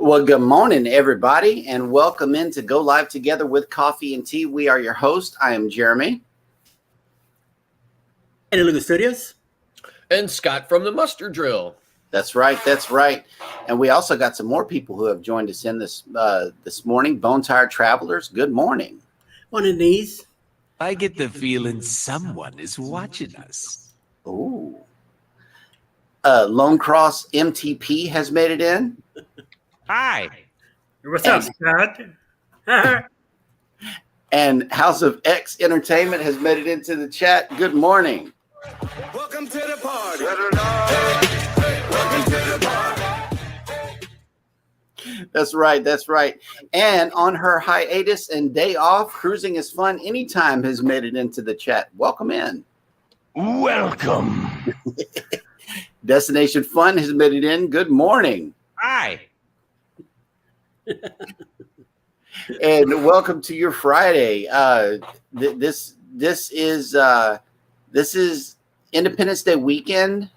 Well, good morning, everybody, and welcome in to Go Live Together with Coffee and Tea. We are your host. I am Jeremy. And Lucas Studios. And Scott from the Mustard Drill. That's right. That's right. And we also got some more people who have joined us in this morning. Bone Tired Travelers, good morning. Morning, knees. I get the feeling someone is watching us. Ooh. Lone Cross MTP has made it in. Hi. What's up, Scott? And House of X Entertainment has made it into the chat. Good morning. Welcome to the party. Welcome to the party. That's right. That's right. And on her hiatus and day off, Cruising is Fun Anytime has made it into the chat. Welcome in. Welcome. Destination Fun has made it in. Good morning. Hi. And welcome to your Friday. This is Independence Day weekend.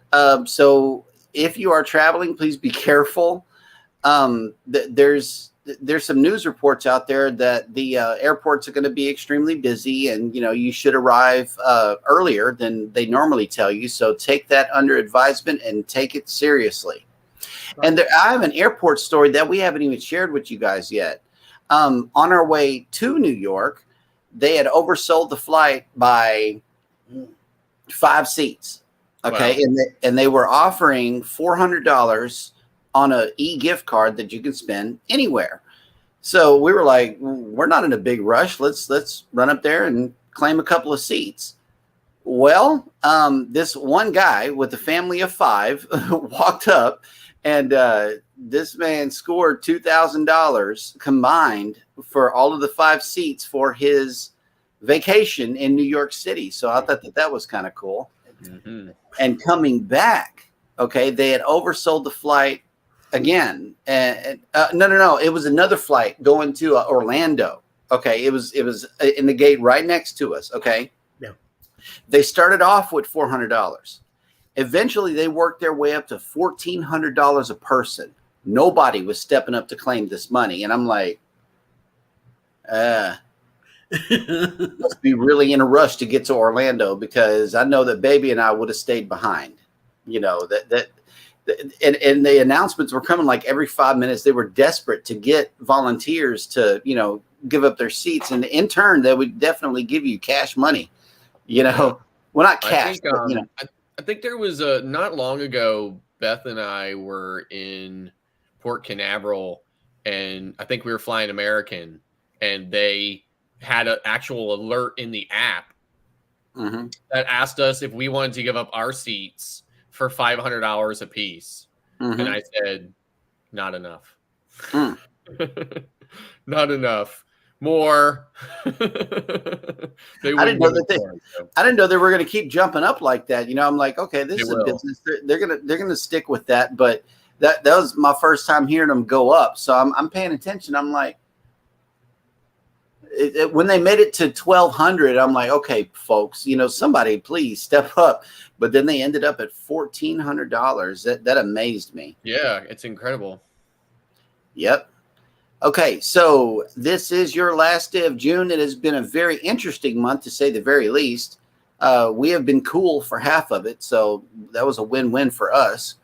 So if you are traveling, please be careful. There's some news reports out there that the airports are going to be extremely busy, and you should arrive earlier than they normally tell you. So take that under advisement and take it seriously. And I have an airport story that we haven't even shared with you guys yet. On our way to New York, they had oversold the flight by 5 seats. Okay. Wow. And they were offering $400 on a e-gift card that you can spend anywhere. So we were like, we're not in a big rush. Let's run up there and claim a couple of seats. Well, this one guy with a family of 5 walked up, and this man scored $2,000 combined for all of the 5 seats for his vacation in New York City. So I thought that was kind of cool. Mm-hmm. And coming back, okay, they had oversold the flight again. And no, it was another flight going to Orlando. Okay, it was in the gate right next to us. Okay, yeah. They started off with $400. Eventually, they worked their way up to $1,400 a person. Nobody was stepping up to claim this money. And I'm like, must be really in a rush to get to Orlando, because I know that baby and I would have stayed behind. And the announcements were coming like every 5 minutes. They were desperate to get volunteers to, give up their seats. And in turn, they would definitely give you cash money, well, not cash, I think there was not long ago, Beth and I were in Port Canaveral, and I think we were flying American, and they had an actual alert in the app that asked us if we wanted to give up our seats for $500 a piece. And I said, not enough. Not enough. More. I didn't know they were going to keep jumping up like that. I'm like, okay, this is a business. They're gonna stick with that. But that was my first time hearing them go up. So I'm paying attention. I'm like, when they made it to 1,200, I'm like, okay, folks, somebody please step up. But then they ended up at $1,400. That amazed me. Yeah, it's incredible. Yep. Okay, so this is your last day of June. It has been a very interesting month, to say the very least. We have been cool for half of it, so that was a win-win for us.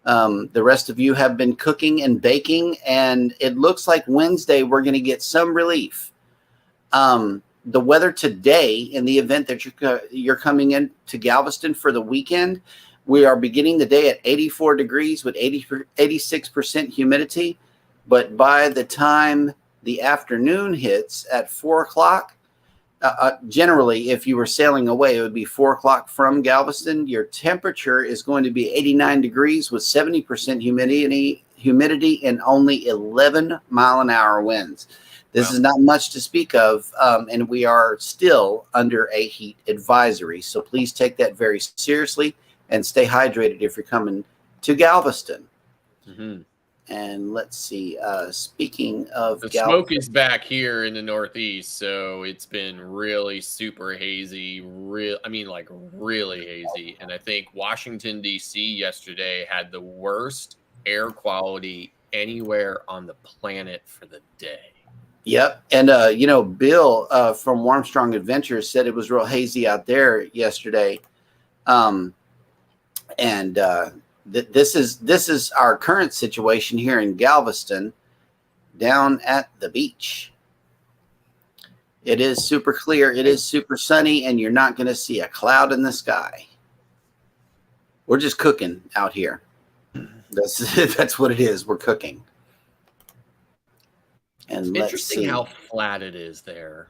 The rest of you have been cooking and baking, and it looks like Wednesday we're going to get some relief. The weather today, in the event that you're coming in to Galveston for the weekend, we are beginning the day at 84 degrees with 86% humidity. But by the time the afternoon hits at 4 o'clock, generally, if you were sailing away, it would be 4 o'clock from Galveston. Your temperature is going to be 89 degrees with 70% humidity and only 11-mile-an-hour winds. This is not much to speak of, and we are still under a heat advisory. So please take that very seriously and stay hydrated if you're coming to Galveston. Mm-hmm. And let's see, speaking of the smoke is back here in the Northeast, so it's been really super hazy, really hazy. And I think Washington, D.C. yesterday had the worst air quality anywhere on the planet for the day. Yep. And, Bill from Armstrong Adventures said it was real hazy out there yesterday. This is our current situation here in Galveston down at the beach. It is super clear. It is super sunny, and you're not going to see a cloud in the sky. We're just cooking out here. That's what it is. We're cooking. And Interesting how flat it is there.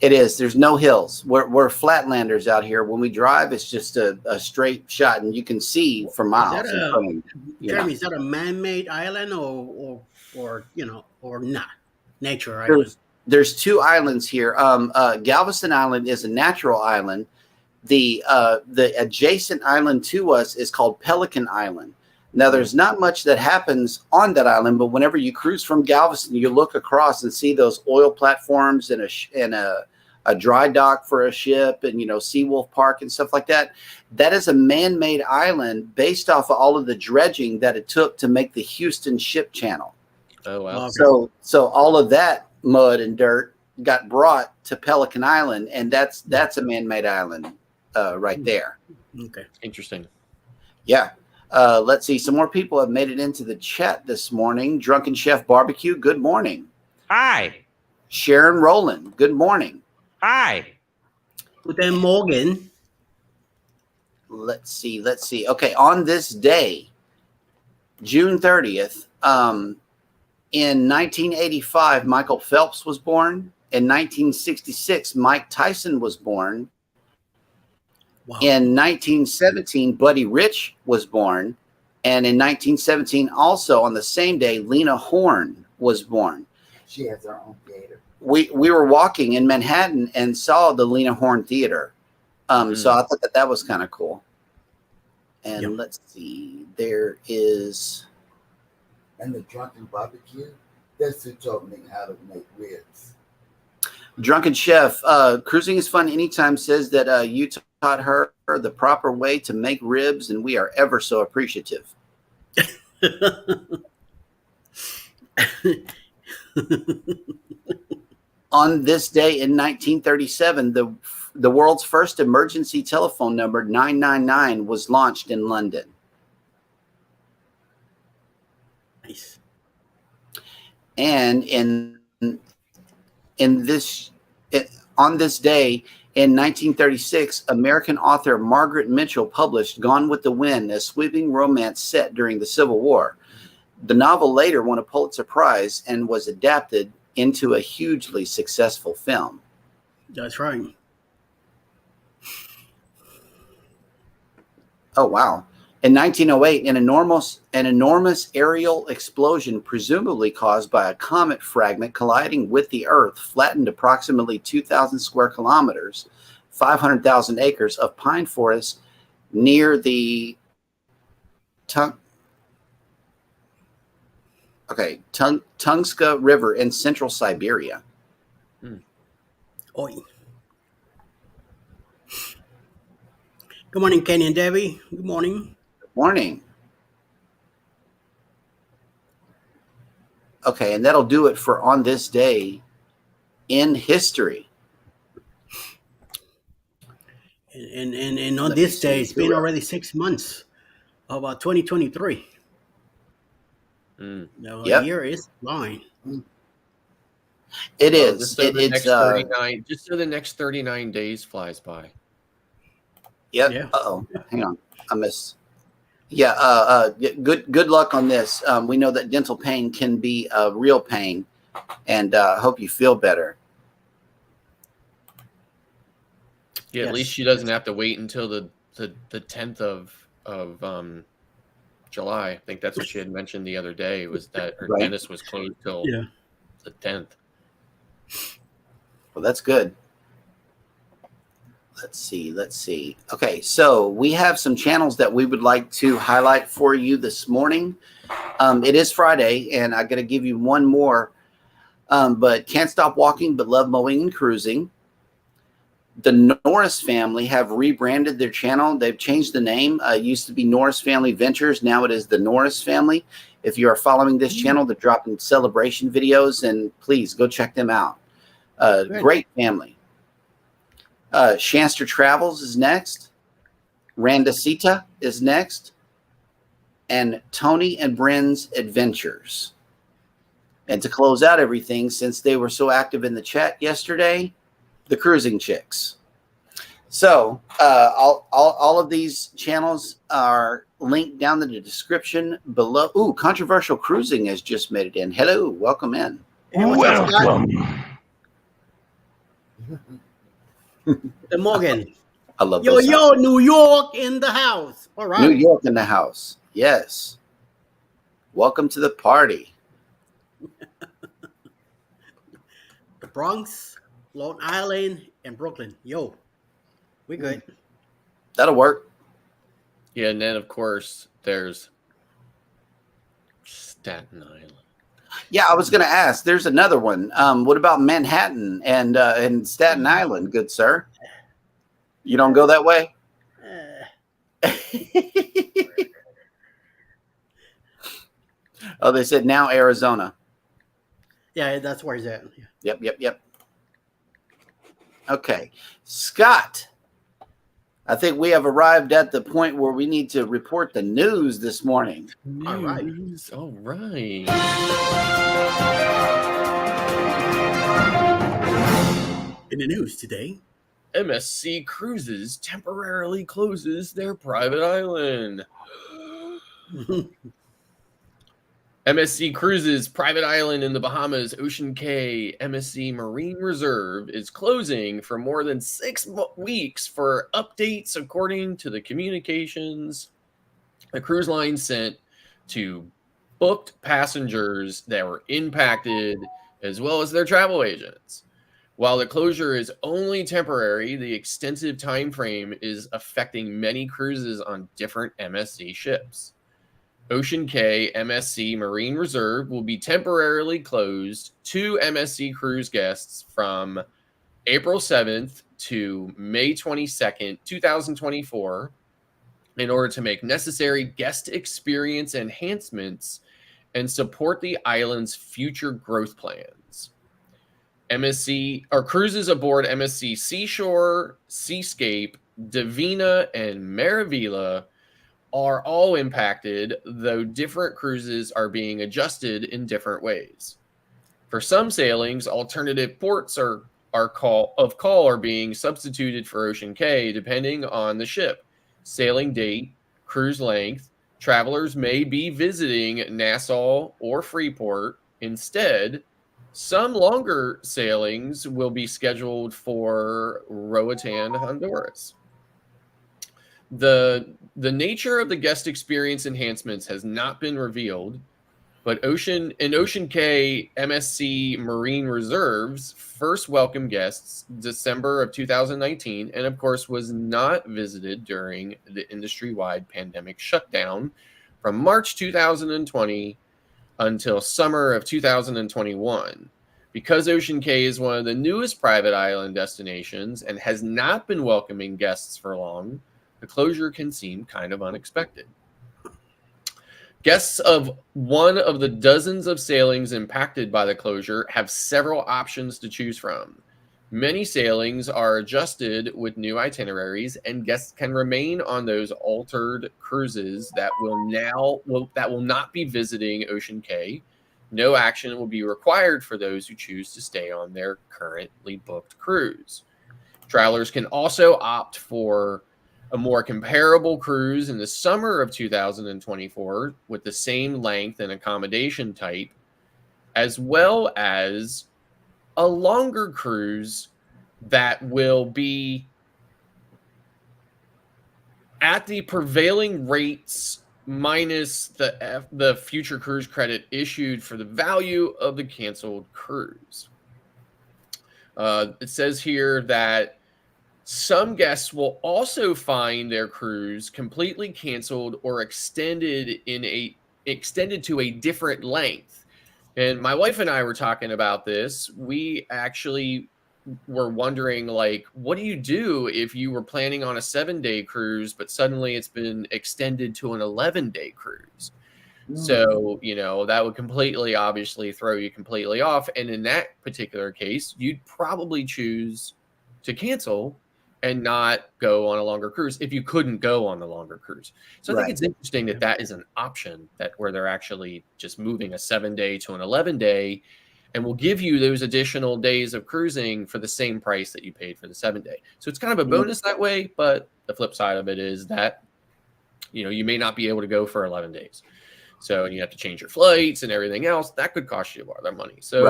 It is. There's no hills. We're flatlanders out here. When we drive, it's just a straight shot, and you can see for miles. Jeremy, is that a man-made island or not? Nature island? There's two islands here. Galveston Island is a natural island. The adjacent island to us is called Pelican Island. Now, there's not much that happens on that island, but whenever you cruise from Galveston, you look across and see those oil platforms and a dry dock for a ship and, Seawolf Park and stuff like that. That is a man-made island based off of all of the dredging that it took to make the Houston Ship Channel. Oh, wow. Okay. So all of that mud and dirt got brought to Pelican Island, and that's a man-made island right there. Okay. Interesting. Yeah. Let's see. Some more people have made it into the chat this morning. Drunken Chef Barbecue, good morning. Hi. Sharon Rowland, good morning. Hi. Guten Morgen. Let's see. Okay, on this day, June 30th, in 1985, Michael Phelps was born. In 1966, Mike Tyson was born. Wow. In 1917, Buddy Rich was born. And in 1917, also on the same day, Lena Horne was born. She has her own theater. We were walking in Manhattan and saw the Lena Horne Theater. So I thought that was kind of cool. And let's see, there is... And the Drunken Barbecue, that's who taught me how to make ribs. Drunken Chef, cruising is fun anytime, says that you taught her the proper way to make ribs, and we are ever so appreciative. On this day in 1937, the world's first emergency telephone number, 999, was launched in London. Nice. And on this day in 1936, American author Margaret Mitchell published Gone with the Wind, a sweeping romance set during the Civil War. The novel later won a Pulitzer Prize and was adapted into a hugely successful film. That's right. Oh, wow. In 1908, an enormous aerial explosion, presumably caused by a comet fragment colliding with the Earth, flattened approximately 2,000 square kilometers, 500,000 acres of pine forest near the Tungska River in central Siberia. Oi. Good morning, Kenny and Debbie. Good morning. Morning. Okay, and that'll do it for on this day in history. And on this day, it's been already 6 months of 2023. The year is flying. It is. Just so the next 39 days flies by. Yep. Yeah. Uh-oh. Hang on. I missed. Yeah. Good luck on this. We know that dental pain can be a real pain, and hope you feel better. Yeah. At least she doesn't have to wait until the 10th of July. I think that's what she had mentioned the other day, was that her dentist was closed till the 10th. Well, that's good. Let's see. Okay, so we have some channels that we would like to highlight for you this morning. It is Friday, and I got to give you one more. But Can't Stop Walking But Love Mowing and Cruising. the Norris family have rebranded their channel. They've changed the name. It used to be Norris Family Ventures. Now it is the Norris Family. If you are following this channel, they're dropping celebration videos, and please go check them out. Great family. Shanster Travels is next. Randasita is next. And Tony and Bryn's Adventures. And to close out everything, since they were so active in the chat yesterday, the Cruising Chicks. So all of these channels are linked down in the description below. Ooh, Controversial Cruising has just made it in. Hello, welcome in. Hey, what's up, Scott? Welcome. The Morgan. I love Yo, those yo, sounds. New York in the house. All right. New York in the house. Yes. Welcome to the party. The Bronx, Long Island, and Brooklyn. Yo, we good. That'll work. Yeah, and then of course there's Staten Island. Yeah, I was going to ask. There's another one. What about Manhattan and Staten Island, good sir? You don't go that way? Oh, they said now Arizona. Yeah, that's where he's at. Yep. Okay. Scott, I think we have arrived at the point where we need to report the news this morning. All right. News. All right. In the news today. MSC Cruises temporarily closes their private island. MSC Cruises private island in the Bahamas, Ocean Cay, MSC Marine Reserve, is closing for more than 6 weeks for updates, according to the communications the cruise line sent to booked passengers that were impacted, as well as their travel agents. While the closure is only temporary, the extensive time frame is affecting many cruises on different MSC ships. Ocean Cay MSC Marine Reserve will be temporarily closed to MSC cruise guests from April 7th to May 22nd, 2024, in order to make necessary guest experience enhancements and support the island's future growth plans. MSC or cruises aboard MSC Seashore, Seascape, Divina, and Maravilla are all impacted, though different cruises are being adjusted in different ways. For some sailings, alternative ports are being substituted for Ocean Cay depending on the ship, sailing date, cruise length. Travelers may be visiting Nassau or Freeport instead. Some longer sailings will be scheduled for Roatan, Honduras. The nature of the guest experience enhancements has not been revealed, but Ocean Cay MSC Marine Reserves first welcomed guests December of 2019, and of course was not visited during the industry-wide pandemic shutdown from March 2020 until summer of 2021. Because Ocean Cay is one of the newest private island destinations and has not been welcoming guests for long, the closure can seem kind of unexpected. Guests of one of the dozens of sailings impacted by the closure have several options to choose from. Many sailings are adjusted with new itineraries, and guests can remain on those altered cruises that will not be visiting Ocean Cay. No action will be required for those who choose to stay on their currently booked cruise. Travelers can also opt for a more comparable cruise in the summer of 2024 with the same length and accommodation type, as well as a longer cruise that will be at the prevailing rates minus the future cruise credit issued for the value of the canceled cruise. It says here that some guests will also find their cruise completely canceled or extended to a different length. And my wife and I were talking about this. We actually were wondering, like, what do you do if you were planning on a 7-day cruise, but suddenly it's been extended to an 11-day cruise? So, that would completely, obviously, throw you completely off. And in that particular case, you'd probably choose to cancel and not go on a longer cruise if you couldn't go on the longer cruise. So I think it's interesting that that is an option, that where they're actually just moving a 7-day to an 11-day, and will give you those additional days of cruising for the same price that you paid for the 7-day. So it's kind of a bonus that way. But the flip side of it is that, you may not be able to go for 11 days. So you have to change your flights and everything else. That could cost you a lot of money. So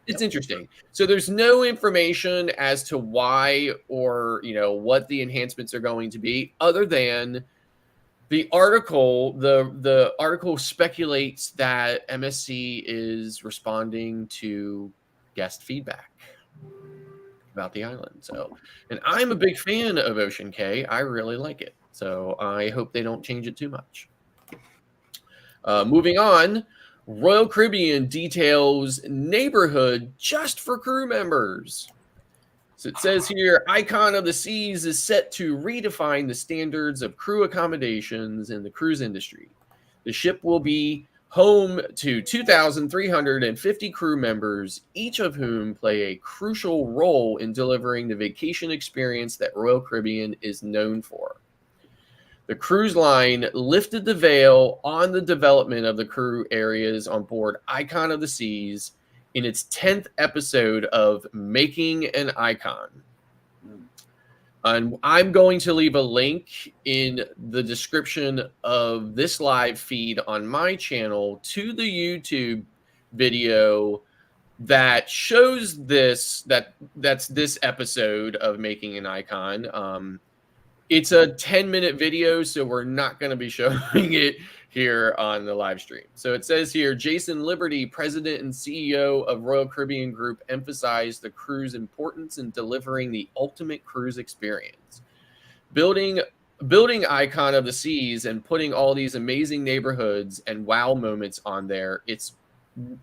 it's interesting. So there's no information as to why or, what the enhancements are going to be, other than the article. The article speculates that MSC is responding to guest feedback about the island. So, and I'm a big fan of Ocean Cay. I really like it. So I hope they don't change it too much. Moving on, Royal Caribbean details neighborhood just for crew members. So it says here, Icon of the Seas is set to redefine the standards of crew accommodations in the cruise industry. The ship will be home to 2,350 crew members, each of whom play a crucial role in delivering the vacation experience that Royal Caribbean is known for. The cruise line lifted the veil on the development of the crew areas on board Icon of the Seas in its 10th episode of Making an Icon. And I'm going to leave a link in the description of this live feed on my channel to the YouTube video that shows that's this episode of Making an Icon. It's a 10-minute video, so we're not going to be showing it here on the live stream. So it says here, Jason Liberty, president and CEO of Royal Caribbean Group, emphasized the cruise importance in delivering the ultimate cruise experience. Building Icon of the Seas and putting all these amazing neighborhoods and wow moments on there,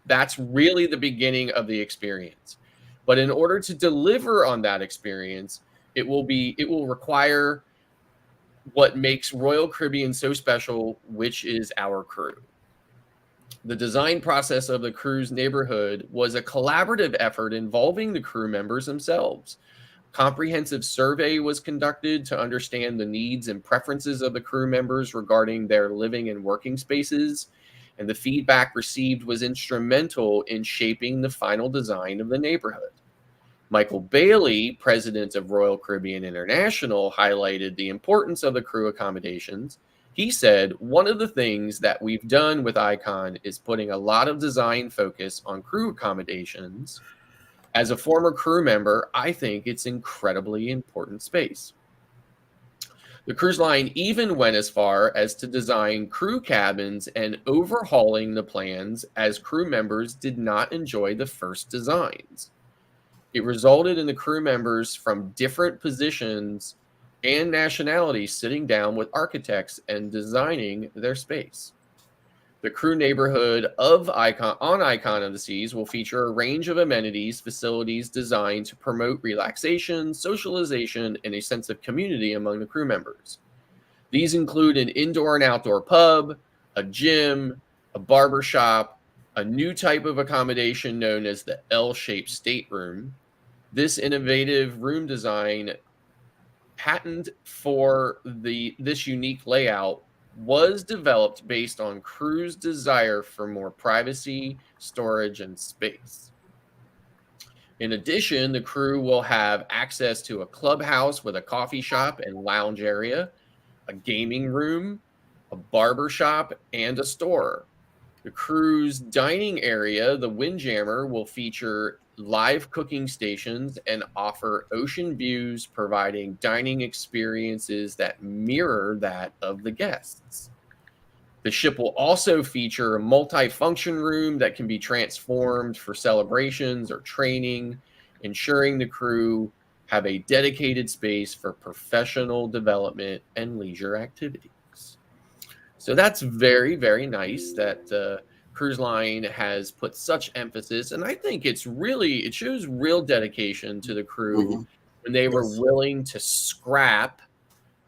that's really the beginning of the experience. But in order to deliver on that experience, it will require what makes Royal Caribbean so special, which is our crew. The design process of the cruise neighborhood was a collaborative effort involving the crew members themselves. Comprehensive survey was conducted to understand the needs and preferences of the crew members regarding their living and working spaces, and the feedback received was instrumental in shaping the final design of the neighborhood. Michael Bailey, president of Royal Caribbean International, highlighted the importance of the crew accommodations. He said, one of the things that we've done with Icon is putting a lot of design focus on crew accommodations. As a former crew member, I think it's incredibly important space. The cruise line even went as far as to design crew cabins and overhauling the plans as crew members did not enjoy the first designs. It resulted in the crew members from different positions and nationalities sitting down with architects and designing their space. The crew neighborhood of Icon of the Seas will feature a range of amenities, facilities designed to promote relaxation, socialization, and a sense of community among the crew members. These include an indoor and outdoor pub, a gym, a barber shop, a new type of accommodation known as the L-shaped stateroom. This innovative room design, patented for this unique layout, was developed based on crew's desire for more privacy, storage, and space. In addition, the crew will have access to a clubhouse with a coffee shop and lounge area, a gaming room, a barber shop, and a store. The crew's dining area, the Windjammer, will feature live cooking stations and offer ocean views, providing dining experiences that mirror that of the guests. The ship will also feature a multi-function room that can be transformed for celebrations or training, ensuring the crew have a dedicated space for professional development and leisure activities. So that's very, very nice that Cruise Line has put such emphasis, and I think it shows real dedication to the crew Mhm. when they were Yes. willing to scrap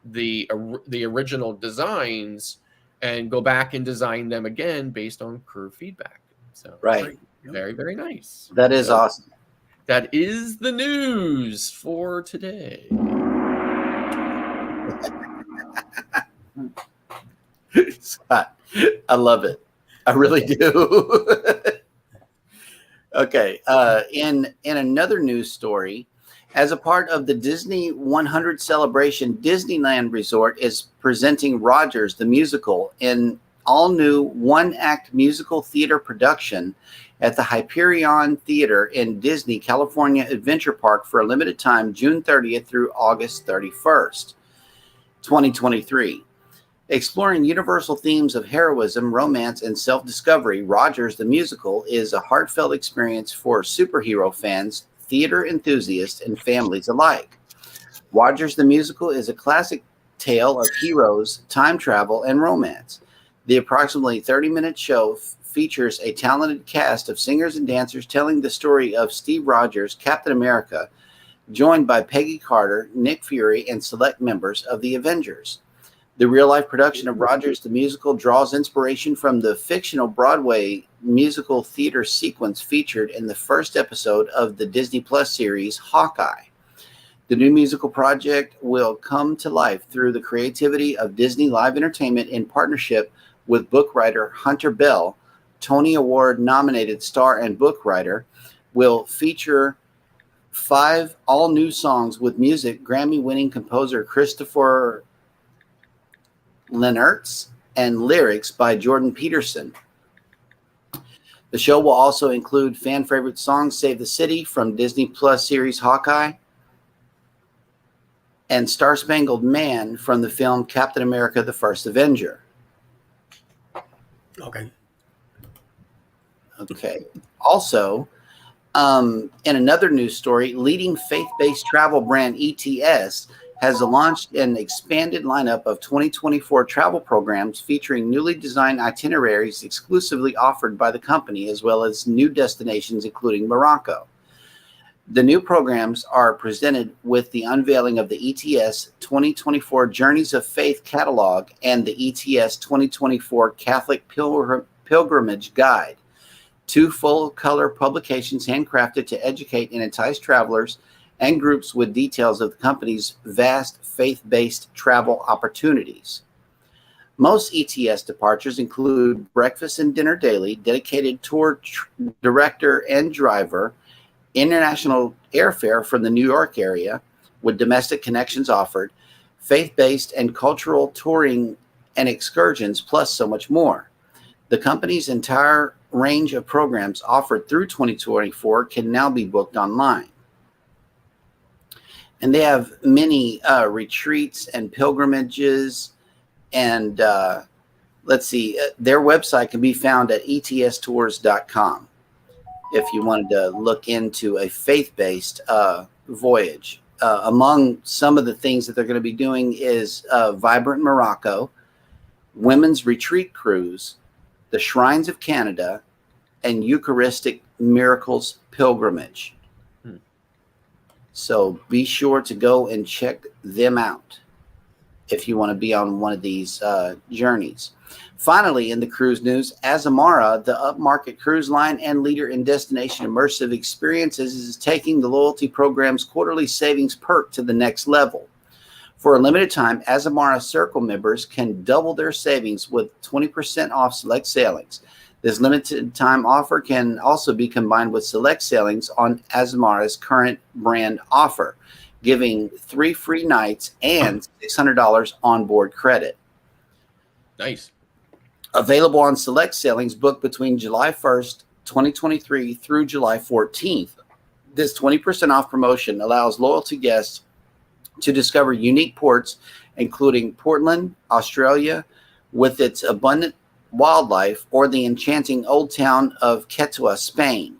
the original designs and go back and design them again based on crew feedback. So Right. very, very nice. That is So awesome. that is the news for today. Scott, I love it. I really do. Okay. In another news story, as a part of the Disney 100 celebration, Disneyland Resort is presenting Rogers the Musical in all new one-act musical theater production at the Hyperion Theater in Disney California Adventure Park for a limited time, June 30th through August 31st, 2023. Exploring universal themes of heroism, romance, and self-discovery, Rogers the Musical is a heartfelt experience for superhero fans, theater enthusiasts, and families alike. Rogers the Musical is a classic tale of heroes, time travel, and romance. The approximately 30-minute show features a talented cast of singers and dancers telling the story of Steve Rogers, Captain America, joined by Peggy Carter, Nick Fury, and select members of the Avengers. The real-life production of Rogers the Musical draws inspiration from the fictional Broadway musical theater sequence featured in the first episode of the Disney Plus series Hawkeye. The new musical project will come to life through the creativity of Disney Live Entertainment in partnership with book writer Hunter Bell. Tony Award-nominated star and book writer will feature 5 all-new songs with music Grammy-winning composer Christopher Lennertz and lyrics by Jordan Peterson. The show will also include fan favorite songs Save the City from Disney Plus series Hawkeye and Star Spangled Man from the film Captain America the First Avenger. Okay. Okay. Also, in another news story, leading faith-based travel brand ETS has launched an expanded lineup of 2024 travel programs featuring newly designed itineraries exclusively offered by the company, as well as new destinations, including Morocco. The new programs are presented with the unveiling of the ETS 2024 Journeys of Faith catalog and the ETS 2024 Catholic Pilgrimage Guide, 2 full-color publications handcrafted to educate and entice travelers and groups with details of the company's vast faith-based travel opportunities. Most ETS departures include breakfast and dinner daily, dedicated tour director and driver, international airfare from the New York area with domestic connections offered, faith-based and cultural touring and excursions, plus so much more. The company's entire range of programs offered through 2024 can now be booked online. And they have many retreats and pilgrimages. And let's see, their website can be found at etstours.com if you wanted to look into a faith-based voyage. Among some of the things that they're going to be doing is Vibrant Morocco, Women's Retreat Cruise, the Shrines of Canada, and Eucharistic Miracles Pilgrimage. So be sure to go and check them out if you want to be on one of these journeys. Finally, in the cruise news, Azamara, the upmarket cruise line and leader in destination immersive experiences, is taking the loyalty program's quarterly savings perk to the next level. For a limited time, Azamara Circle members can double their savings with 20% off select sailings. This limited time offer can also be combined with select sailings on Azamara's current brand offer, giving 3 free nights and $600 onboard credit. Nice. Available on select sailings booked between July 1st, 2023 through July 14th. This 20% off promotion allows loyalty guests to discover unique ports, including Portland, Australia, with its abundant wildlife, or the enchanting old town of Quetua, Spain.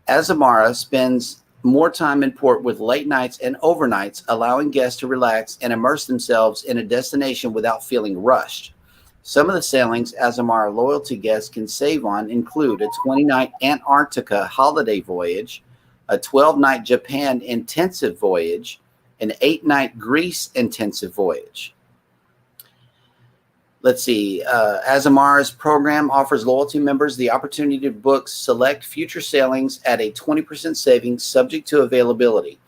Azamara spends more time in port with late nights and overnights, allowing guests to relax and immerse themselves in a destination without feeling rushed. Some of the sailings Azamara loyalty guests can save on include a 20-night Antarctica holiday voyage, a 12-night Japan intensive voyage, an 8-night Greece intensive voyage. Let's see. Azamara's program offers loyalty members the opportunity to book select future sailings at a 20% savings subject to availability.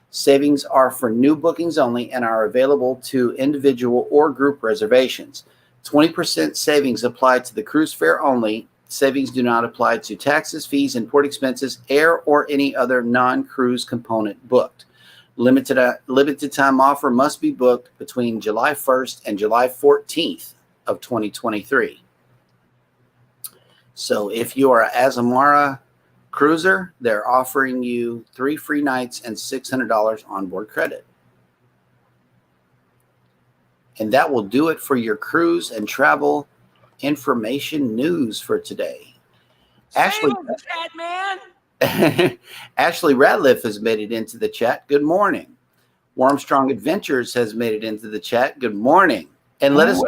Savings are for new bookings only and are available to individual or group reservations. 20% savings apply to the cruise fare only. Savings do not apply to taxes, fees, and port expenses, air, or any other non-cruise component booked. Limited time offer must be booked between July 1st and July 14th of 2023. So if you are an Azamara cruiser, they're offering you 3 free nights and $600 onboard credit. And that will do it for your cruise and travel information news for today. Ashley, Ashley Radliff has made it into the chat. Good morning. Warmstrong Adventures has made it into the chat. Good morning. And let us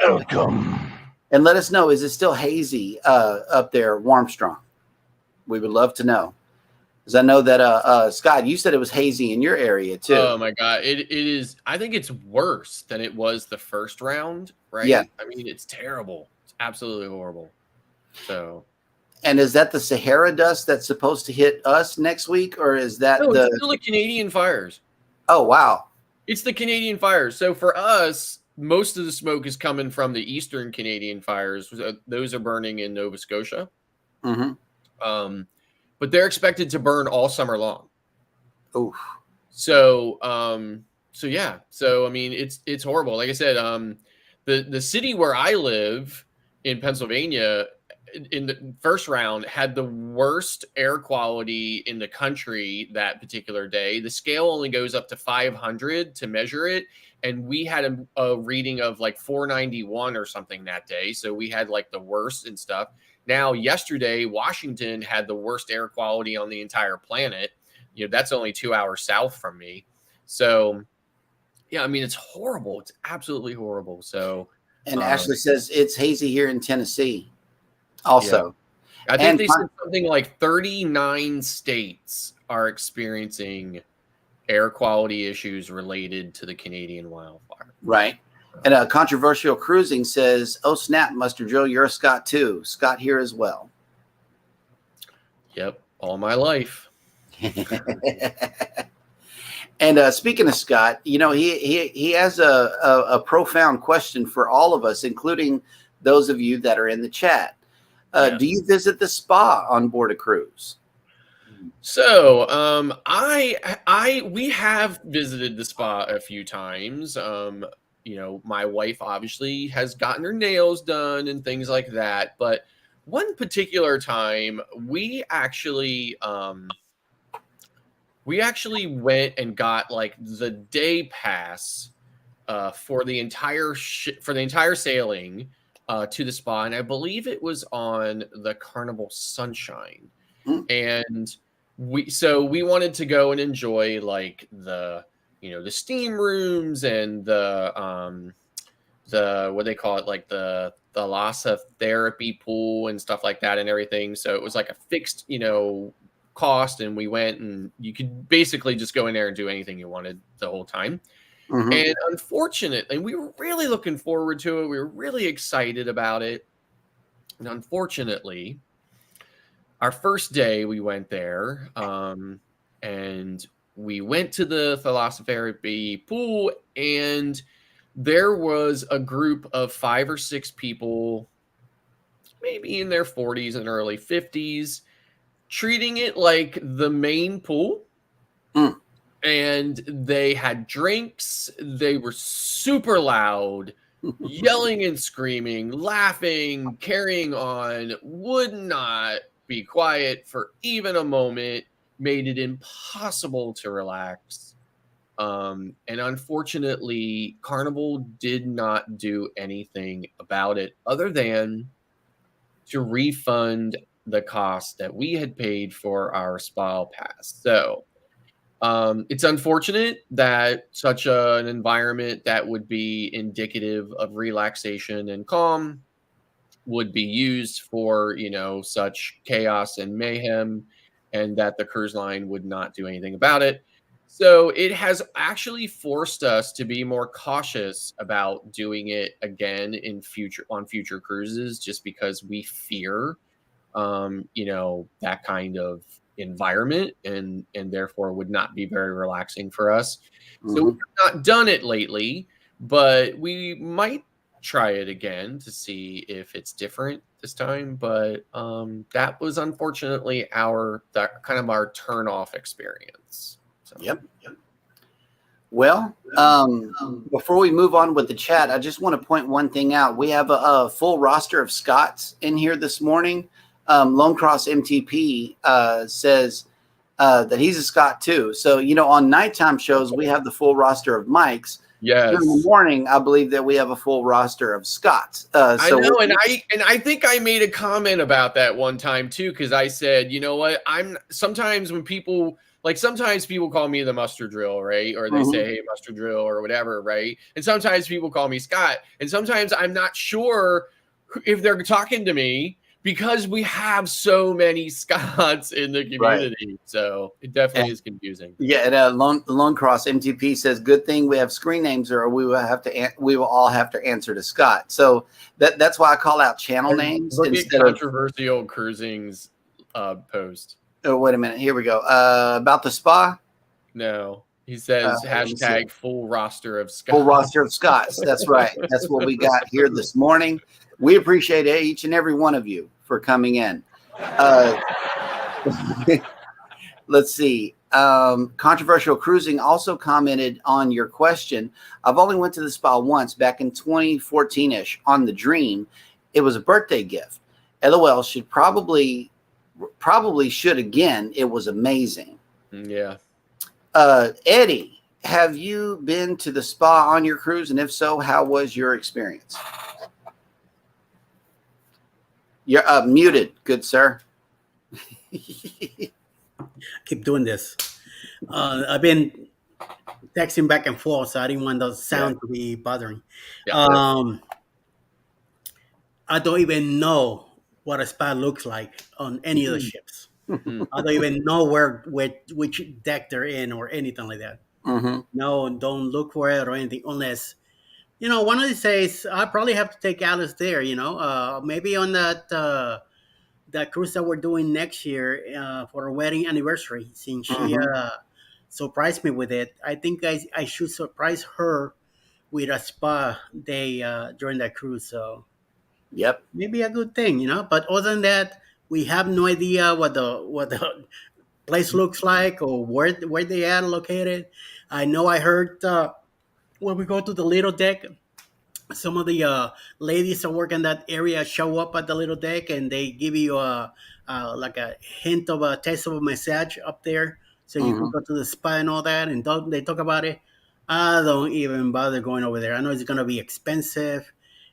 know, is it still hazy up there, Warmstrong? We would love to know. Because I know that, Scott, you said it was hazy in your area, too. Oh, my God. It is. I think it's worse than it was the first round, right? Yeah. I mean, it's terrible. It's absolutely horrible. So. And is that the Sahara dust that's supposed to hit us next week? Or is that it's still the Canadian fires. Oh, wow. It's the Canadian fires. So for us, most of the smoke is coming from the eastern Canadian fires. Those are burning in Nova Scotia. Mm-hmm. But they're expected to burn all summer long. Oof. So yeah. So I mean, it's horrible. Like I said, the city where I live in Pennsylvania in the first round had the worst air quality in the country that particular day. The scale only goes up to 500 to measure it. And we had a reading of like 491 or something that day. So we had like the worst and stuff. Now, yesterday, Washington had the worst air quality on the entire planet. You know, that's only 2 hours south from me. So, yeah, I mean, it's horrible. It's absolutely horrible. So, and Ashley says it's hazy here in Tennessee also. Yeah. I think they said something like 39 states are experiencing air quality issues related to the Canadian wildfire. Right. And Controversial Cruising says, oh, snap, Muster Joe, you're a Scott too. Scott here as well. Yep. All my life. And speaking of Scott, you know, he has a profound question for all of us, including those of you that are in the chat. Do you visit the spa on board a cruise? So, we have visited the spa a few times. You know, my wife obviously has gotten her nails done and things like that. But one particular time, we actually went and got like the day pass for the entire sailing to the spa, and I believe it was on the Carnival Sunshine. And we wanted to go and enjoy like the steam rooms and the what they call it, like the thalassotherapeutics pool and stuff like that and everything. So it was like a fixed, cost, and we went, and you could basically just go in there and do anything you wanted the whole time. Mm-hmm. And unfortunately, we were really looking forward to it. We were really excited about it. And unfortunately, our first day we went there, and we went to the thalassotherapy pool, and there was a group of 5 or 6 people, maybe in their 40s and early 50s, treating it like the main pool. And they had drinks. They were super loud, yelling and screaming, laughing, carrying on, would not be quiet for even a moment, made it impossible to relax. And unfortunately, Carnival did not do anything about it other than to refund the cost that we had paid for our spa pass. So it's unfortunate that such an environment that would be indicative of relaxation and calm would be used for, such chaos and mayhem, and that the cruise line would not do anything about it. So it has actually forced us to be more cautious about doing it again on future cruises, just because we fear, that kind of environment, and therefore would not be very relaxing for us. So we've not done it lately, but we might try it again to see if it's different this time. But that was unfortunately that kind of our turn off experience. So. Yep. Well, before we move on with the chat, I just want to point one thing out. We have a full roster of Scots in here this morning. Lone Cross MTP says that he's a Scot too. So, on nighttime shows, we have the full roster of Mikes. Yes. During the morning, I believe that we have a full roster of Scots. I know, and I think I made a comment about that one time too, because I said, you know what, sometimes people call me the Mustard Drill, right? Or they say, hey, Mustard Drill or whatever, right? And sometimes people call me Scott, and sometimes I'm not sure if they're talking to me, because we have so many Scots in the community. Right. So it definitely is confusing. Yeah, and Lone Cross MTP says, good thing we have screen names, or we will all have to answer to Scott. So that's why I call out channel names. Look at Controversial Cruising's post. Oh, wait a minute. Here we go. About the spa? No. He says hashtag full roster of Scots. Full roster of Scots. That's right. That's what we got here this morning. We appreciate each and every one of you for coming in. Let's see. Controversial Cruising also commented on your question. I've only went to the spa once back in 2014-ish on the Dream. It was a birthday gift. LOL should probably should again. It was amazing. Yeah. Eddie, have you been to the spa on your cruise? And if so, how was your experience? You're muted, good sir. Keep doing this. I've been texting back and forth, so I didn't want the sound to be bothering. Yeah. I don't even know what a spa looks like on any of the ships. I don't even know which deck they're in or anything like that. No, don't look for it or anything unless, one of these days I probably have to take Alice there. Maybe on that cruise that we're doing next year for our wedding anniversary. Since she surprised me with it, I think I should surprise her with a spa day during that cruise. So, yep, maybe a good thing, But other than that, we have no idea what the place looks like or where they are located. I know I heard when we go to the little deck, some of the ladies that work in that area show up at the little deck and they give you like a hint of a taste of a massage up there, so you can go to the spa and all that, and they talk about it. I don't even bother going over there. I know it's going to be expensive,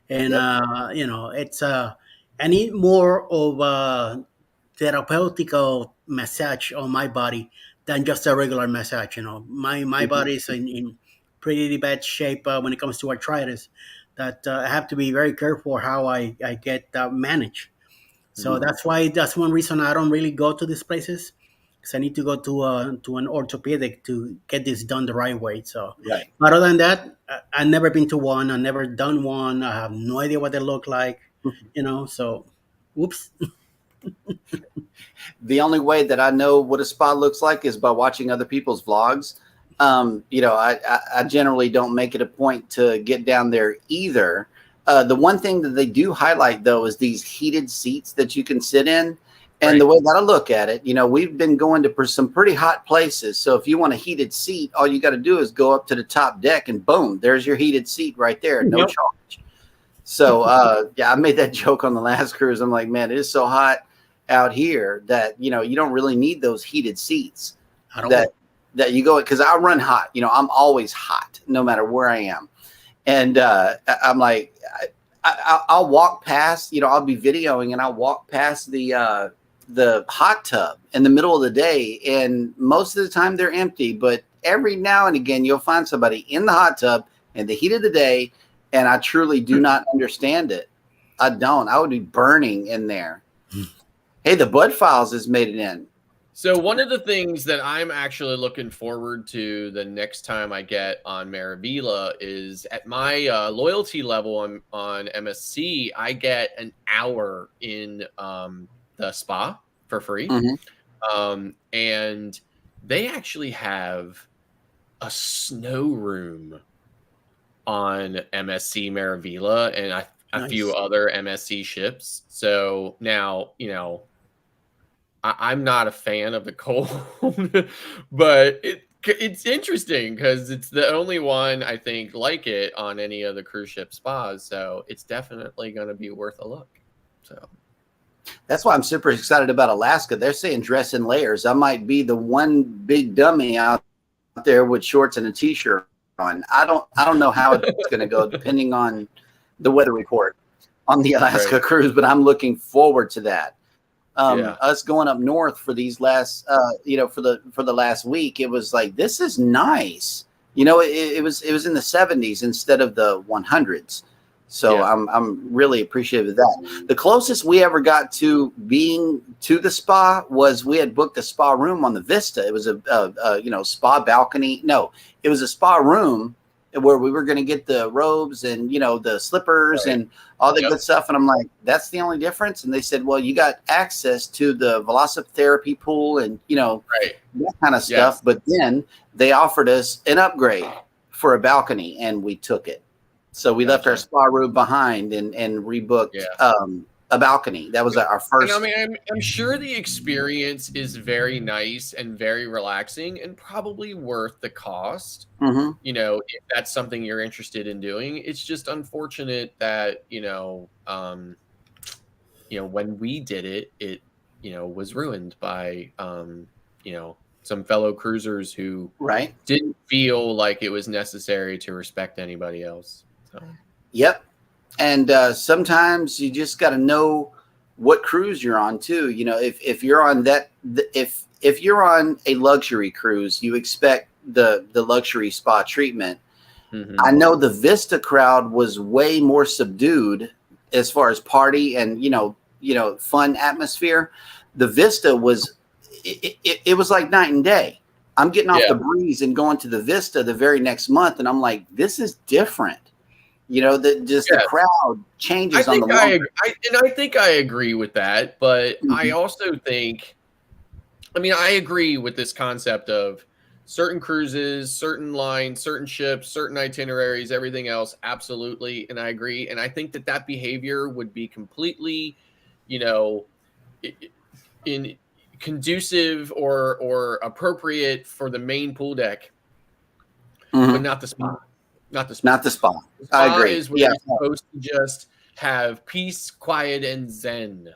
and it's I need more of a therapeutical massage on my body than just a regular massage. My body is in pretty bad shape when it comes to arthritis, that I have to be very careful how I get managed. So that's one reason I don't really go to these places, because I need to go to an orthopedic to get this done the right way. So, right. But other than that, I've never been to one. I've never done one. I have no idea what they look like. So, whoops. The only way that I know what a spa looks like is by watching other people's vlogs. I generally don't make it a point to get down there either. The one thing that they do highlight, though, is these heated seats that you can sit in. And right. The way that I look at it, we've been going to some pretty hot places. So if you want a heated seat, all you got to do is go up to the top deck and boom, there's your heated seat right there. No charge. So, I made that joke on the last cruise. I'm like, man, it is so hot out here that, you don't really need those heated seats that you go, because I run hot. I'm always hot no matter where I am. And I'm like, I'll walk past, I'll be videoing and I'll walk past the hot tub in the middle of the day. And most of the time they're empty, but every now and again, you'll find somebody in the hot tub in the heat of the day. And I truly do not understand it. I don't. I would be burning in there. Hey, the Bud Files has made it in. So one of the things that I'm actually looking forward to the next time I get on Maravilla is at my loyalty level on MSC, I get an hour in the spa for free. And they actually have a snow room on MSC Maravilla and a few other MSC ships. So now, I'm not a fan of the cold, but it's interesting because it's the only one I think like it on any of the cruise ship spas. So it's definitely going to be worth a look. So that's why I'm super excited about Alaska. They're saying dress in layers. I might be the one big dummy out there with shorts and a t-shirt on. I don't know how it's going to go depending on the weather report on the Alaska cruise, but I'm looking forward to that. Us going up north for these last, for the last week, it was like, this is nice. It was in the 70s instead of the 100s. So I'm really appreciative of that. The closest we ever got to being to the spa was we had booked a spa room on the Vista. It was a spa balcony. No, it was a spa room where we were going to get the robes and, the slippers and all the good stuff. And I'm like, that's the only difference. And they said, well, you got access to the velocitherapy pool and, that kind of stuff. But then they offered us an upgrade for a balcony and we took it. So we left our spa room behind and rebooked a balcony. That was our first. And I mean, I'm sure the experience is very nice and very relaxing and probably worth the cost. If that's something you're interested in doing. It's just unfortunate that when we did it, it was ruined by some fellow cruisers who didn't feel like it was necessary to respect anybody else. So. Yep. And sometimes you just got to know what cruise you're on too. If you're on that, if you're on a luxury cruise, you expect the luxury spa treatment. I know the Vista crowd was way more subdued as far as party and fun atmosphere. The Vista was it was like night and day. I'm getting off the Breeze and going to the Vista the very next month, and I'm like, this is different. The crowd changes on the long. I think I agree with that, but I also think, I agree with this concept of certain cruises, certain lines, certain ships, certain itineraries, everything else. Absolutely. And I agree. And I think that behavior would be completely, in conducive or appropriate for the main pool deck, but not the spa. Not the spa. The spa I agree. Is where you're supposed to just have peace, quiet, and zen.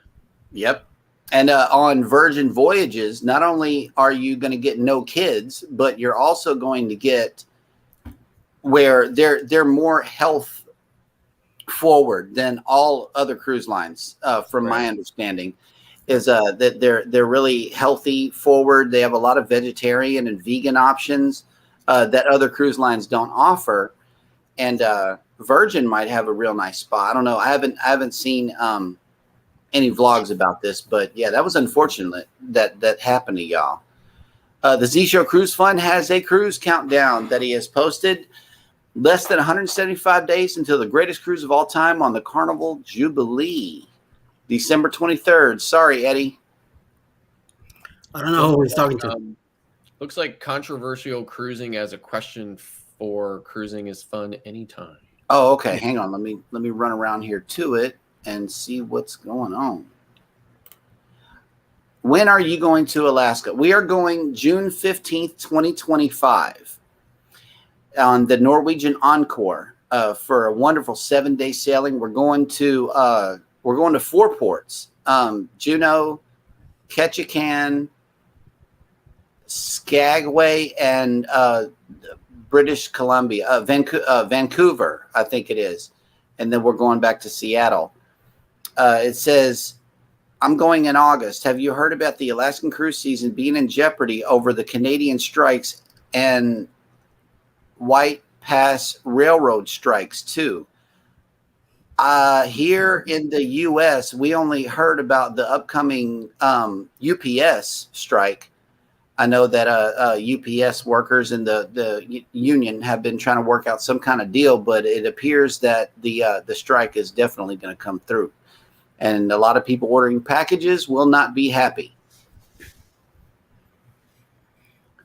Yep. And on Virgin Voyages, not only are you going to get no kids, but you're also going to get where they're more health forward than all other cruise lines, from my understanding, is that they're really healthy forward. They have a lot of vegetarian and vegan options that other cruise lines don't offer. And Virgin might have a real nice spa. I don't know. I haven't seen any vlogs about this, but yeah, that was unfortunate that happened to y'all. The Z Show Cruise Fund has a cruise countdown that he has posted. Less than 175 days until the greatest cruise of all time on the Carnival Jubilee, December 23rd. Sorry, Eddie. I don't know who he's talking to. Looks like controversial cruising as a question for cruising is fun anytime. Oh, okay. Hang on. Let me run around here to it and see what's going on. When are you going to Alaska? We are going June 15th, 2025 on the Norwegian Encore for a wonderful 7-day sailing. We're going to 4 ports: Juneau, Ketchikan, Skagway, and British Columbia, Vancouver, I think it is. And then we're going back to Seattle. It says, I'm going in August. Have you heard about the Alaskan cruise season being in jeopardy over the Canadian strikes and White Pass Railroad strikes too? Here in the U.S., we only heard about the upcoming UPS strike. I know that UPS workers and the union have been trying to work out some kind of deal, but it appears that the strike is definitely going to come through, and a lot of people ordering packages will not be happy.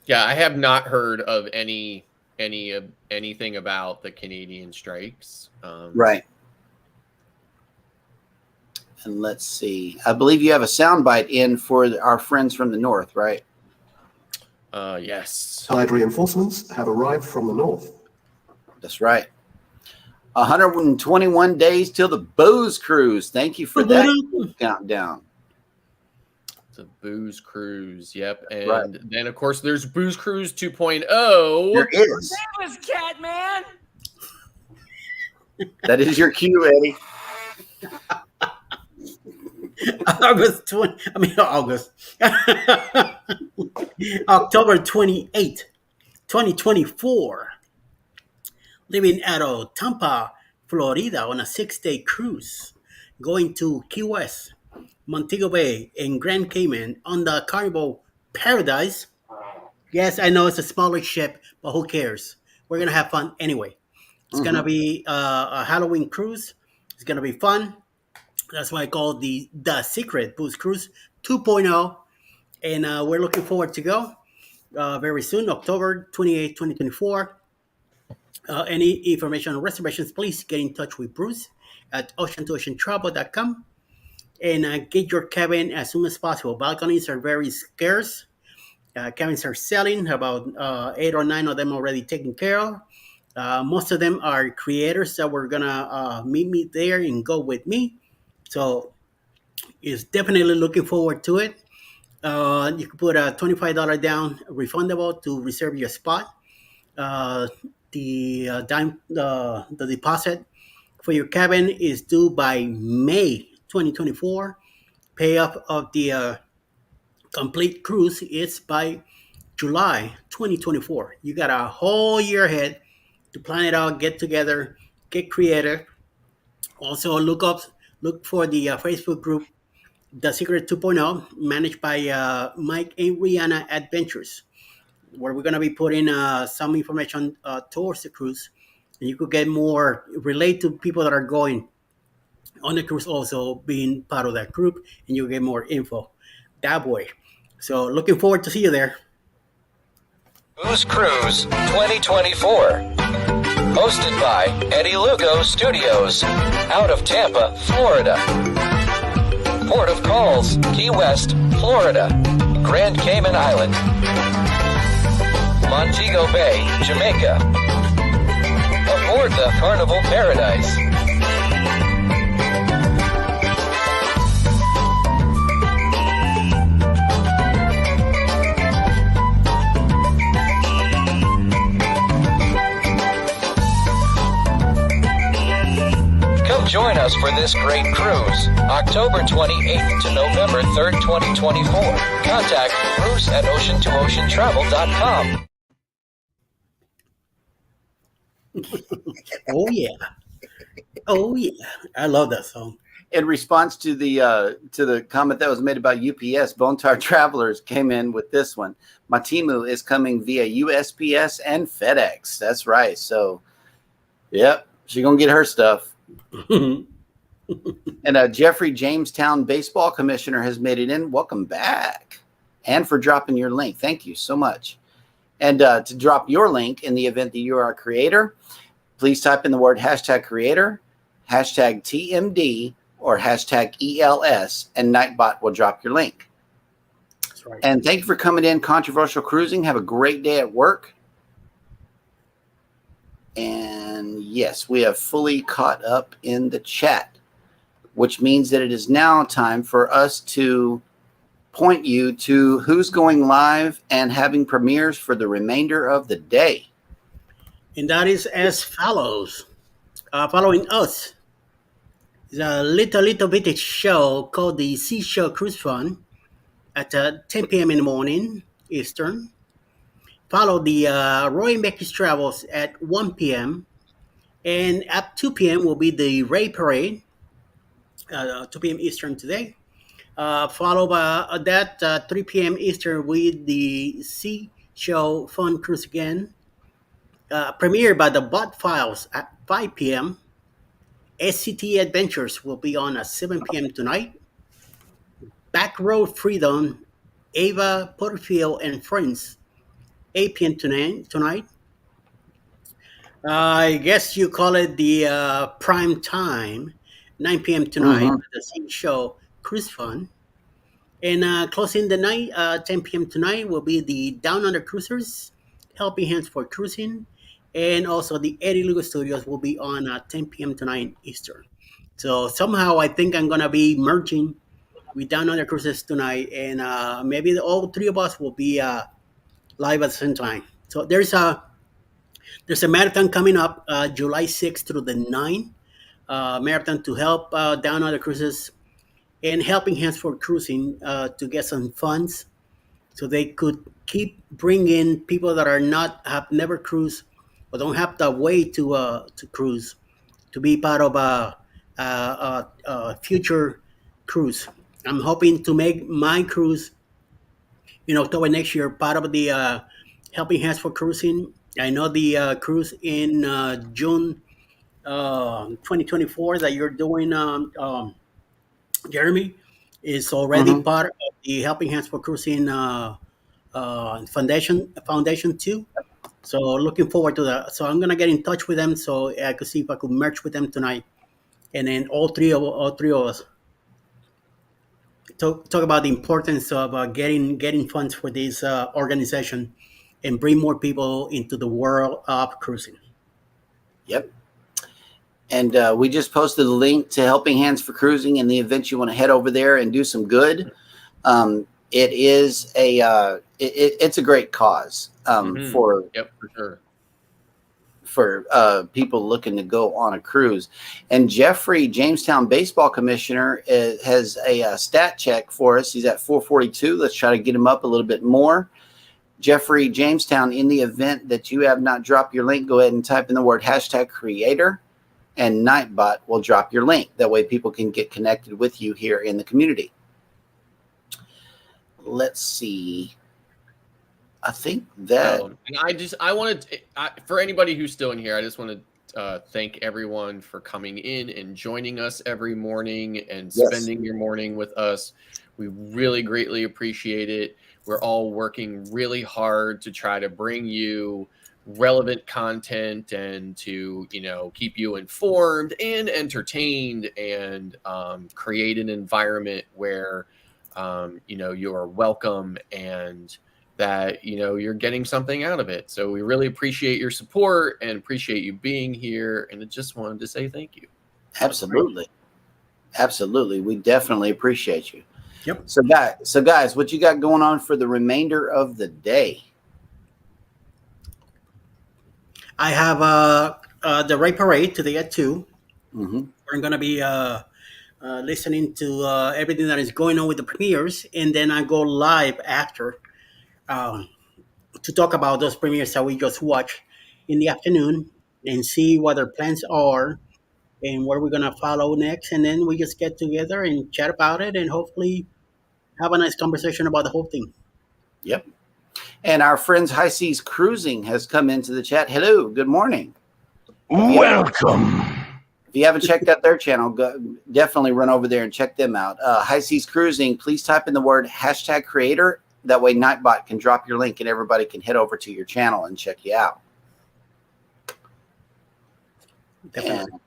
Yeah, I have not heard of anything about the Canadian strikes. Right. And let's see. I believe you have a soundbite in for our friends from the north, right? Yes. Tide reinforcements have arrived from the north. That's right. 121 days till the Booze Cruise. Thank you for that countdown. The Booze Cruise. Yep. And Right. then, of course, there's Booze Cruise 2.0. There is. That was Catman. That is your cue, Eddie. October 28th, 2024. Leaving out of Tampa, Florida on a 6-day cruise, going to Key West, Montego Bay, and Grand Cayman on the Carnival Paradise. Yes, I know it's a smaller ship, but who cares? We're going to have fun anyway. It's going to be a Halloween cruise. It's going to be fun. That's why I call the Secret Booze Cruise 2.0. And we're looking forward to go very soon, October 28, 2024. Any information or reservations, please get in touch with Bruce at ocean2oceantravel.com and get your cabin as soon as possible. Balconies are very scarce. Cabins are selling, about 8 or 9 of them already taken care of. Most of them are creators that were going to meet me there and go with me. So it's definitely looking forward to it. You can put a $25 down, refundable, to reserve your spot. The deposit for your cabin is due by May 2024. Payoff of the complete cruise is by July 2024. You got a whole year ahead to plan it out, get together, get creative. Also, look for the Facebook group, The Secret 2.0, managed by Mike and Rihanna Adventures, where we're going to be putting some information towards the cruise. And you could get more, relate to people that are going on the cruise, also being part of that group, and you'll get more info that way. So looking forward to see you there. Booze Cruise 2024. Hosted by Eddie Lugo Studios, out of Tampa, Florida. Port of calls, Key West, Florida. Grand Cayman Island. Montego Bay, Jamaica. Aboard the Carnival Paradise. Come join us for this great cruise, October 28th to November 3rd, 2024. Contact Bruce at ocean2oceantravel.com. Oh yeah, oh yeah! I love that song. In response to the comment that was made about UPS, Bone Tired Travelers came in with this one. Matimu is coming via USPS and FedEx. That's right. So, yep, she's gonna get her stuff. And Jeffrey, Jamestown baseball commissioner, has made it in. Welcome back, and for dropping your link. Thank you so much. And to drop your link in the event that you are a creator, please type in the word #creator, #TMD, or #ELS, and Nightbot will drop your link. That's right. And thank you for coming in, Controversial Cruising. Have a great day at work. And yes, we have fully caught up in the chat, which means that it is now time for us to point you to who's going live and having premieres for the remainder of the day. And that is as follows. Following us is a little bitty show called the Seashore Cruise Fun at 10 p.m. in the morning Eastern. Follow the Roy Mackey's Travels at 1 p.m. And at 2 p.m. will be the Ray Parade, 2 p.m. Eastern today. Followed by that 3 p.m. Eastern with the Sea Show Fun Cruise again. Premiered by the Bot Files at 5 p.m. SCT Adventures will be on at 7 p.m. tonight. Back Road Freedom, Ava Porterfield and Friends, 8 p.m. tonight. I guess you call it the prime time, 9 p.m. tonight, the Sea Show Cruise Fun. And closing the night, 10 p.m. tonight will be the Down Under Cruisers, Helping Hands for Cruising. And also the Eddie Lugo Studios will be on 10 p.m. tonight Eastern. So somehow I think I'm going to be merging with Down Under Cruises tonight. And maybe all three of us will be live at the same time. So there's a marathon coming up July 6th through the 9th. Marathon to help Down Under Cruises and Helping Hands for Cruising to get some funds so they could keep bringing people that have never cruised or don't have the way to cruise to be part of a future cruise. I'm hoping to make my cruise in October next year part of the Helping Hands for Cruising. I know the cruise in June 2024 that you're doing, Jeremy, is already part of the Helping Hands for Cruising Foundation too. So looking forward to that. So I'm gonna get in touch with them so I could see if I could merge with them tonight, and then all three of us talk about the importance of getting funds for this organization and bring more people into the world of cruising. Yep. And we just posted a link to Helping Hands for Cruising in the event you want to head over there and do some good. It is it's a great cause for sure. For people looking to go on a cruise. And Jeffrey, Jamestown baseball commissioner, has a stat check for us. He's at 442. Let's try to get him up a little bit more. Jeffrey, Jamestown, in the event that you have not dropped your link, go ahead and type in the word #creator, and Nightbot will drop your link. That way people can get connected with you here in the community. Let's see. I think that... and I wanted for anybody who's still in here, I just want to thank everyone for coming in and joining us every morning and spending your morning with us. We really greatly appreciate it. We're all working really hard to try to bring you relevant content and to, keep you informed and entertained and create an environment where, you're welcome and that, you're getting something out of it. So we really appreciate your support and appreciate you being here. And I just wanted to say thank you. Absolutely. Absolutely. We definitely appreciate you. Yep. So guys, what you got going on for the remainder of the day? I have the Ray Parade today at 2. Mm-hmm. We're going to be listening to everything that is going on with the premieres, and then I go live after to talk about those premieres that we just watched in the afternoon and see what our plans are and what we're going to follow next. And then we just get together and chat about it and hopefully have a nice conversation about the whole thing. Yep. And our friends High Seas Cruising has come into the chat. Hello, good morning. Welcome. If you haven't checked out their channel, definitely run over there and check them out. High Seas Cruising, please type in the word #creator. That way Nightbot can drop your link and everybody can head over to your channel and check you out. Definitely.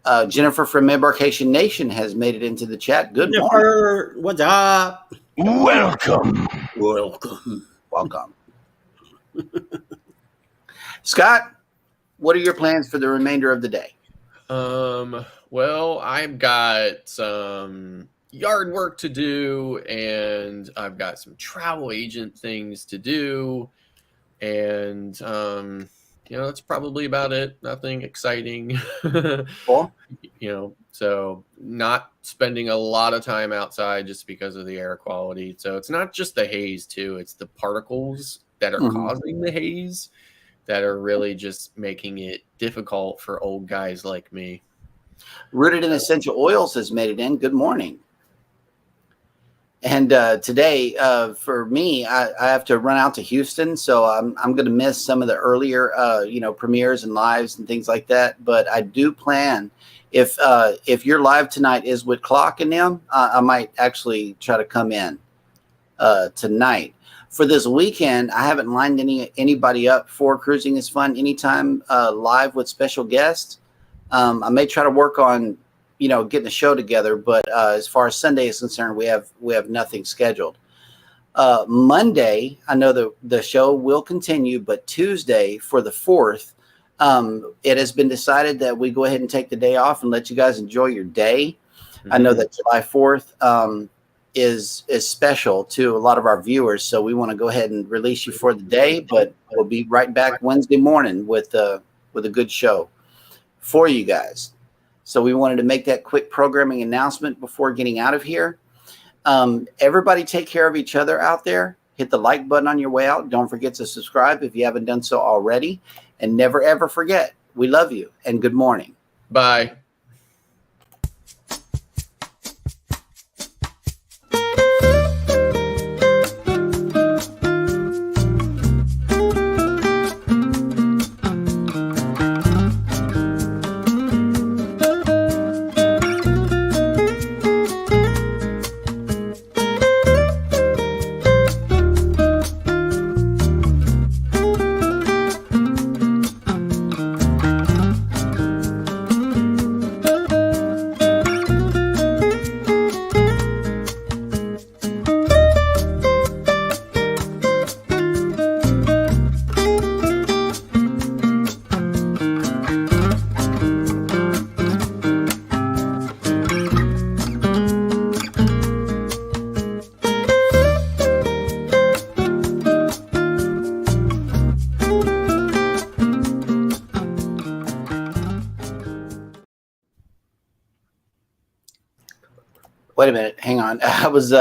And Jennifer from Embarkation Nation has made it into the chat. Good morning. Jennifer, what's up? Welcome. Welcome. Scott, what are your plans for the remainder of the day? Well, I've got some yard work to do and I've got some travel agent things to do. And, that's probably about it. Nothing exciting. Cool. So not spending a lot of time outside just because of the air quality. So it's not just the haze too. It's the particles that are causing the haze. that are really just making it difficult for old guys like me. Rooted in Essential Oils has made it in. Good morning. And today, for me, I have to run out to Houston, so I'm going to miss some of the earlier, premieres and lives and things like that. But I do plan, if your live tonight is with Clock and them, I might actually try to come in tonight. For this weekend, I haven't lined anybody up for Cruising is Fun anytime live with special guests. I may try to work on getting the show together, but as far as Sunday is concerned, we have nothing scheduled. Monday, I know the show will continue, but Tuesday for the 4th, it has been decided that we go ahead and take the day off and let you guys enjoy your day. Mm-hmm. I know that July 4th is special to a lot of our viewers, so we want to go ahead and release you for the day, but we'll be right back Wednesday morning with a good show for you guys. So we wanted to make that quick programming announcement before getting out of here. Everybody take care of each other out there. Hit the like button on your way out. Don't forget to subscribe if you haven't done so already. And never, ever forget, we love you and good morning. Bye. Wait a minute. Hang on. I was